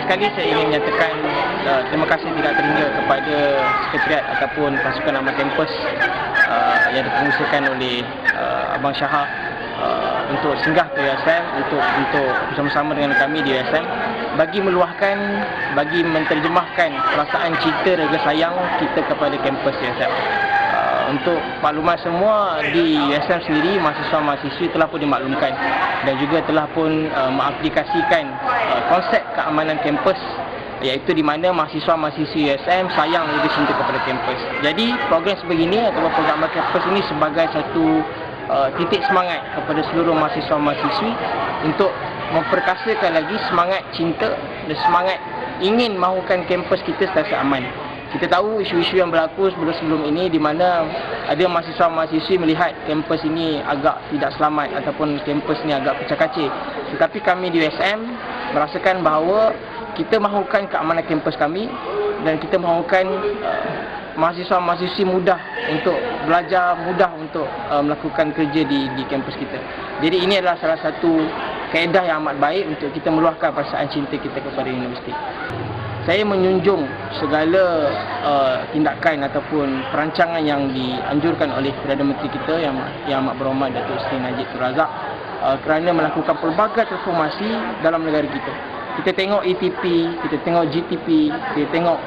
sekali saya ingin menyatakan terima kasih tidak terhingga kepada Sekretariat ataupun pasukan amal kampus yang dipengurusakan oleh Abang Syahar untuk singgah ke USM untuk bersama-sama dengan kami di USM bagi meluahkan, bagi menterjemahkan perasaan cinta rasa sayang kita kepada kampus USM. Untuk maklumat semua, di USM sendiri mahasiswa-mahasiswi telah pun dimaklumkan dan juga telah pun mengaplikasikan konsep keamanan kampus, iaitu di mana mahasiswa-mahasiswi USM sayang lebih cinta kepada kampus. Jadi program sebegini atau program amal kampus ini sebagai satu titik semangat kepada seluruh mahasiswa-mahasiswi untuk memperkasakan lagi semangat cinta dan semangat ingin mahukan kampus kita sentiasa aman. Kita tahu isu-isu yang berlaku sebelum ini di mana ada mahasiswa-mahasiswi melihat kampus ini agak tidak selamat ataupun kampus ini agak pecah-kacir. Tetapi kami di USM merasakan bahawa kita mahukan keamanan kampus kami dan kita mahukan mahasiswa-mahasiswi mudah untuk belajar, mudah untuk melakukan kerja di kampus kita. Jadi ini adalah salah satu kaedah yang amat baik untuk kita meluahkan perasaan cinta kita kepada universiti. Saya menjunjung segala tindakan ataupun perancangan yang dianjurkan oleh Perdana Menteri kita yang amat berhormat Datuk Seri Najib Tun Razak kerana melakukan pelbagai transformasi dalam negara kita. Kita tengok ETP, kita tengok GTP, kita tengok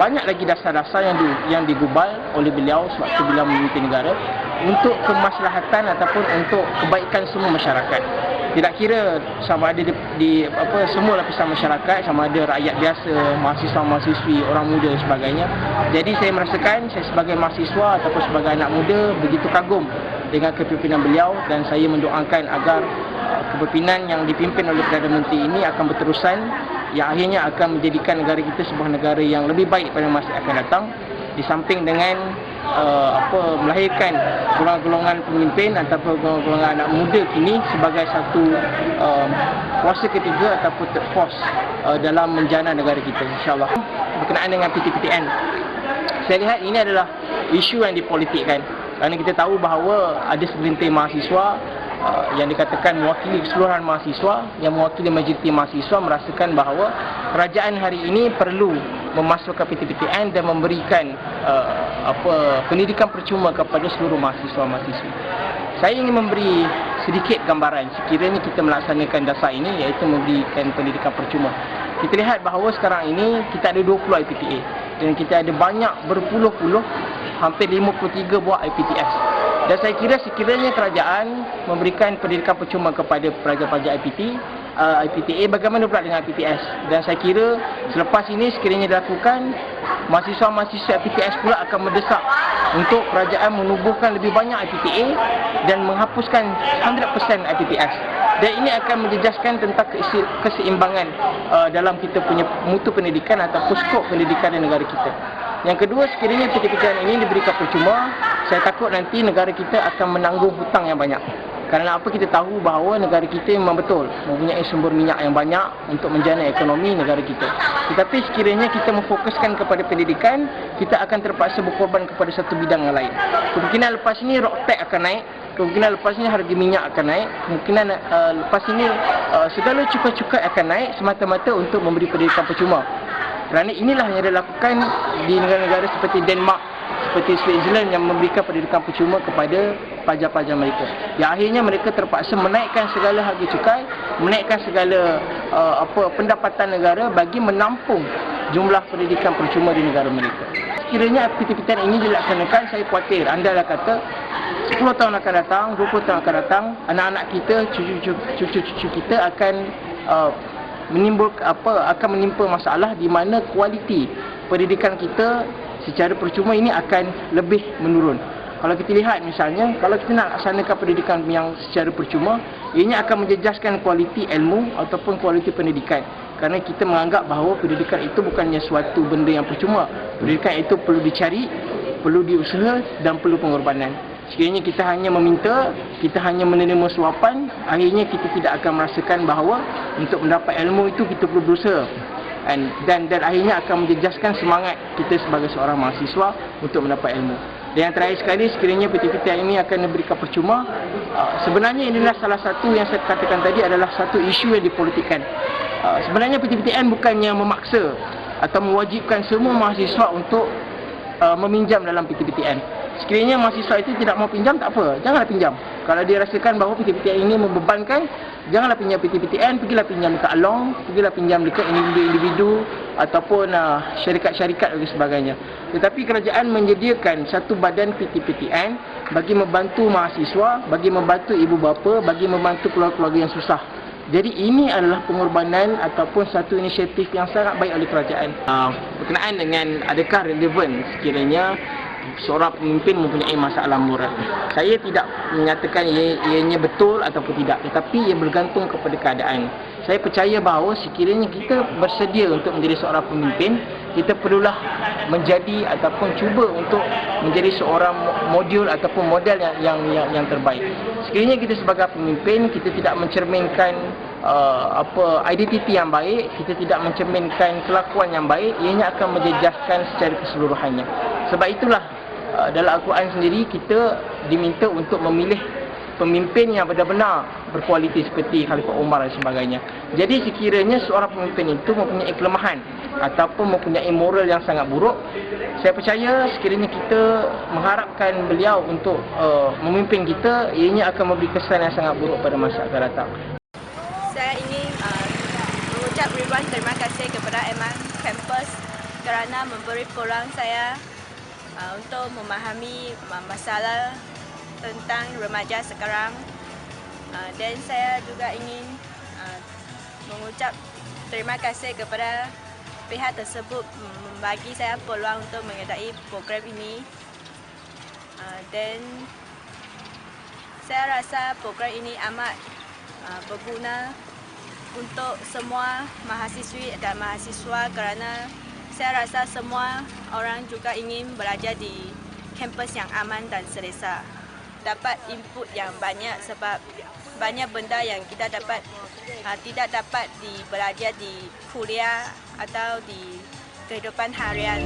banyak lagi dasar-dasar yang digubal oleh beliau sewaktu beliau memimpin negara untuk kemaslahatan ataupun untuk kebaikan semua masyarakat. Tidak kira sama ada di semua lapisan masyarakat, sama ada rakyat biasa, mahasiswa-mahasiswi, orang muda dan sebagainya. Jadi saya merasakan saya sebagai mahasiswa ataupun sebagai anak muda begitu kagum dengan kepimpinan beliau dan saya mendoakan agar kepimpinan yang dipimpin oleh Perdana Menteri ini akan berterusan yang akhirnya akan menjadikan negara kita sebuah negara yang lebih baik pada masa yang akan datang, di samping dengan melahirkan golongan-golongan pemimpin ataupun golongan anak muda kini sebagai satu kuasa ketiga ataupun third force dalam menjana negara kita, insya-Allah. Berkenaan dengan PTPTN, saya lihat ini adalah isu yang dipolitikkan kerana kita tahu bahawa ada segelintir mahasiswa yang dikatakan mewakili keseluruhan mahasiswa, yang mewakili majoriti mahasiswa merasakan bahawa kerajaan hari ini perlu memasukkan PTPTN dan memberikan pendidikan percuma kepada seluruh mahasiswa-mahasiswi. Saya ingin memberi sedikit gambaran sekiranya kita melaksanakan dasar ini, iaitu memberikan pendidikan percuma. Kita lihat bahawa sekarang ini kita ada 20 IPTA dan kita ada banyak berpuluh-puluh, hampir 53 buah IPTS. Dan saya kira sekiranya kerajaan memberikan pendidikan percuma kepada pelajar-pelajar IPTA, bagaimana pula dengan IPTS? Dan saya kira selepas ini sekiranya dilakukan, mahasiswa-mahasiswa IPTS pula akan mendesak untuk kerajaan menubuhkan lebih banyak IPTA dan menghapuskan 100% IPTS. Dan ini akan menjejaskan tentang keseimbangan dalam kita punya mutu pendidikan ataupun skop pendidikan di negara kita. Yang kedua, sekiranya PTPTN ini diberikan percuma, saya takut nanti negara kita akan menanggung hutang yang banyak. Kerana apa, kita tahu bahawa negara kita memang betul mempunyai sumber minyak yang banyak untuk menjana ekonomi negara kita. Tetapi sekiranya kita memfokuskan kepada pendidikan, kita akan terpaksa berkorban kepada satu bidang yang lain. Kemungkinan lepas ini rocktax akan naik, kemungkinan lepas ini harga minyak akan naik, kemungkinan lepas ini segala cukai-cukai akan naik semata-mata untuk memberi pendidikan percuma. Kerana inilah yang dilakukan di negara-negara seperti Denmark, seperti Switzerland yang memberikan pendidikan percuma kepada pelajar-pelajar mereka. Yang akhirnya mereka terpaksa menaikkan segala harga cukai, menaikkan segala pendapatan negara bagi menampung jumlah pendidikan percuma di negara mereka. Sekiranya PTPTN ini dilaksanakan, saya khawatir anda dah kata 10 tahun akan datang, 20 tahun akan datang, anak-anak kita, cucu-cucu kita akan akan menimpa masalah di mana kualiti pendidikan kita secara percuma ini akan lebih menurun. Kalau kita lihat misalnya, kalau kita nak laksanakan pendidikan yang secara percuma, ianya akan menjejaskan kualiti ilmu ataupun kualiti pendidikan. Kerana kita menganggap bahawa pendidikan itu bukannya suatu benda yang percuma. Pendidikan itu perlu dicari, perlu diusaha dan perlu pengorbanan. Sekiranya kita hanya meminta, kita hanya menerima suapan, akhirnya kita tidak akan merasakan bahawa untuk mendapat ilmu itu kita perlu berusaha. Dan akhirnya akan menjejaskan semangat kita sebagai seorang mahasiswa untuk mendapat ilmu. Dan yang terakhir sekali, sekiranya PTPTN ini akan diberikan percuma, sebenarnya inilah salah satu yang saya katakan tadi adalah satu isu yang dipolitikkan. Sebenarnya PTPTN bukannya memaksa atau mewajibkan semua mahasiswa untuk meminjam dalam PTPTN. Sekiranya mahasiswa itu tidak mau pinjam, tak apa, janganlah pinjam. Kalau dia rasakan bahawa PTPTN ini membebankan, janganlah pinjam PTPTN, pergilah pinjam dekat Along, pergilah pinjam dekat individu-individu ataupun syarikat-syarikat dan sebagainya. Tetapi kerajaan menyediakan satu badan PTPTN bagi membantu mahasiswa, bagi membantu ibu bapa, bagi membantu keluarga-keluarga yang susah. Jadi ini adalah pengorbanan ataupun satu inisiatif yang sangat baik oleh kerajaan. Berkenaan dengan adakah relevan sekiranya seorang pemimpin mempunyai masalah moral. Saya tidak menyatakan ianya betul ataupun tidak, tetapi ia bergantung kepada keadaan. Saya percaya bahawa sekiranya kita bersedia untuk menjadi seorang pemimpin, kita perlulah menjadi ataupun cuba untuk menjadi seorang modul ataupun model yang terbaik. Sekiranya kita sebagai pemimpin, kita tidak mencerminkan identiti yang baik, kita tidak mencerminkan kelakuan yang baik, ianya akan menjejaskan secara keseluruhannya. Sebab itulah dalam Al-Quran sendiri kita diminta untuk memilih pemimpin yang benar-benar berkualiti seperti Khalifah Umar dan sebagainya. Jadi sekiranya seorang pemimpin itu mempunyai kelemahan ataupun mempunyai moral yang sangat buruk, saya percaya sekiranya kita mengharapkan beliau untuk memimpin kita, ianya akan memberi kesan yang sangat buruk pada masa akan datang. Saya ingin mengucap ribuan terima kasih kepada Eman Campus kerana memberi peluang saya untuk memahami masalah tentang remaja sekarang, dan saya juga ingin mengucap terima kasih kepada pihak tersebut membagi saya peluang untuk menyertai program ini, dan saya rasa program ini amat berguna untuk semua mahasiswi dan mahasiswa kerana saya rasa semua orang juga ingin belajar di kampus yang aman dan selesa. Dapat input yang banyak sebab banyak benda yang kita tidak dapat belajar di kuliah atau di kehidupan harian.